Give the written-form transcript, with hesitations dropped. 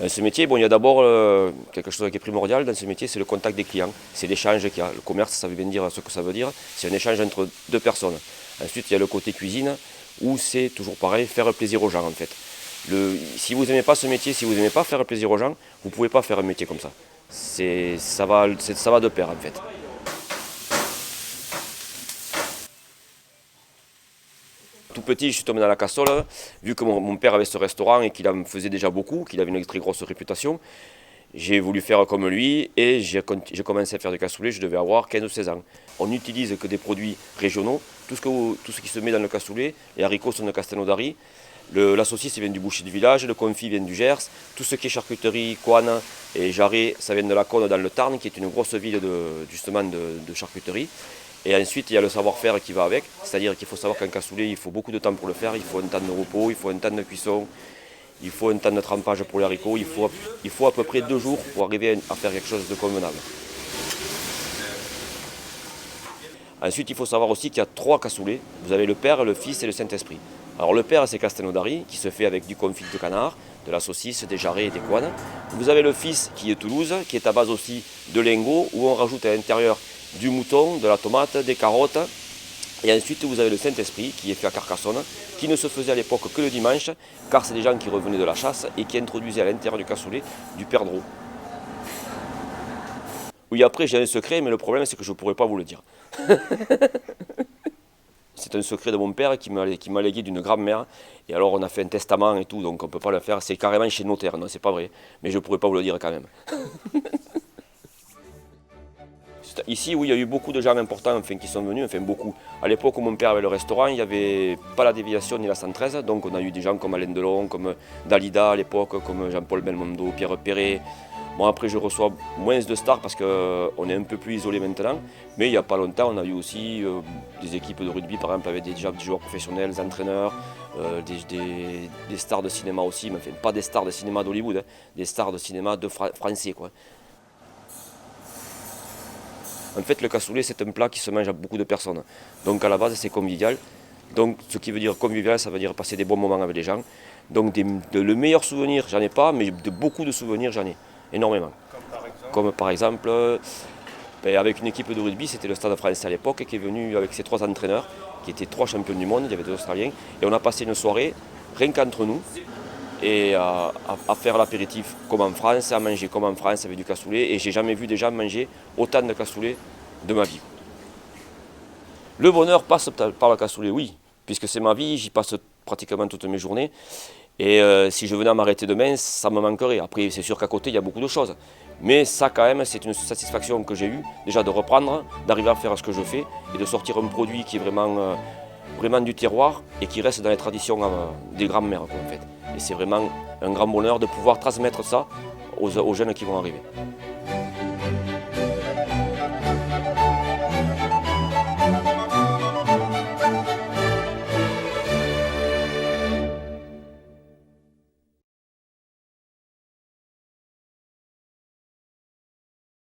Dans ce métier, bon, il y a d'abord quelque chose qui est primordial dans ce métier, c'est le contact des clients, c'est l'échange qu'il y a. Le commerce, ça veut bien dire ce que ça veut dire, c'est un échange entre deux personnes. Ensuite, il y a le côté cuisine, où c'est toujours pareil, faire plaisir aux gens en fait. Si vous n'aimez pas ce métier, si vous n'aimez pas faire plaisir aux gens, vous ne pouvez pas faire un métier comme ça. Ça va de pair en fait. Tout petit, je suis tombé dans la cassole, vu que mon père avait ce restaurant et qu'il en faisait déjà beaucoup, qu'il avait une très grosse réputation. J'ai voulu faire comme lui et j'ai commencé à faire du cassoulet, je devais avoir 15 ou 16 ans. On n'utilise que des produits régionaux, tout ce qui se met dans le cassoulet, les haricots sont de Castelnaudary, la saucisse vient du boucher du village, le confit vient du Gers, tout ce qui est charcuterie, Coanne et Jarret, ça vient de la Cône dans le Tarn, qui est une grosse ville justement de charcuterie. Et ensuite, il y a le savoir-faire qui va avec, c'est-à-dire qu'il faut savoir qu'un cassoulet, il faut beaucoup de temps pour le faire, il faut un temps de repos, il faut un temps de cuisson, il faut un temps de trempage pour les haricots, il faut à peu près 2 jours pour arriver à faire quelque chose de convenable. Ensuite, il faut savoir aussi qu'il y a 3 cassoulets, vous avez le Père, le Fils et le Saint-Esprit. Alors le Père, c'est Castelnaudary, qui se fait avec du confit de canard, de la saucisse, des jarrets et des couannes. Vous avez le Fils, qui est Toulouse, qui est à base aussi de lingots, où on rajoute à l'intérieur du mouton, de la tomate, des carottes. Et ensuite, vous avez le Saint-Esprit, qui est fait à Carcassonne, qui ne se faisait à l'époque que le dimanche, car c'est des gens qui revenaient de la chasse et qui introduisaient à l'intérieur du cassoulet du perdreau. Oui, après, j'ai un secret, mais le problème, c'est que je ne pourrais pas vous le dire. C'est un secret de mon père qui m'a légué d'une grand-mère. Et alors, on a fait un testament et tout, donc on ne peut pas le faire. C'est carrément chez le notaire, non, c'est pas vrai. Mais je ne pourrais pas vous le dire quand même. Ici, oui, il y a eu beaucoup de gens importants qui sont venus, enfin beaucoup. À l'époque où mon père avait le restaurant, il n'y avait pas la déviation ni la 113, donc on a eu des gens comme Alain Delon, comme Dalida à l'époque, comme Jean-Paul Belmondo, Pierre Perret. Bon, après, je reçois moins de stars parce qu'on est un peu plus isolé maintenant, mais il n'y a pas longtemps, on a eu aussi des équipes de rugby, par exemple, avec des joueurs professionnels, des entraîneurs, des stars de cinéma aussi, mais enfin, pas des stars de cinéma d'Hollywood, hein, des stars de cinéma français, quoi. En fait, le cassoulet, c'est un plat qui se mange à beaucoup de personnes. Donc à la base, c'est convivial. Donc ce qui veut dire convivial, ça veut dire passer des bons moments avec les gens. Donc le meilleur souvenir, j'en ai pas, mais de beaucoup de souvenirs, j'en ai énormément. Comme par exemple, avec une équipe de rugby, c'était le Stade français à l'époque, qui est venu avec ses 3 entraîneurs, qui étaient 3 champions du monde, il y avait 2 Australiens. Et on a passé une soirée, rien qu'entre nous, et à faire l'apéritif comme en France, à manger comme en France avec du cassoulet. Et j'ai jamais vu des gens manger autant de cassoulet de ma vie. Le bonheur passe par le cassoulet, oui, puisque c'est ma vie, j'y passe pratiquement toutes mes journées. Et si je venais à m'arrêter demain, ça me manquerait. Après, c'est sûr qu'à côté, il y a beaucoup de choses. Mais ça, quand même, c'est une satisfaction que j'ai eue, déjà de reprendre, d'arriver à faire ce que je fais et de sortir un produit qui est vraiment du terroir et qui reste dans les traditions des grands-mères, en fait. Et c'est vraiment un grand bonheur de pouvoir transmettre ça aux jeunes qui vont arriver.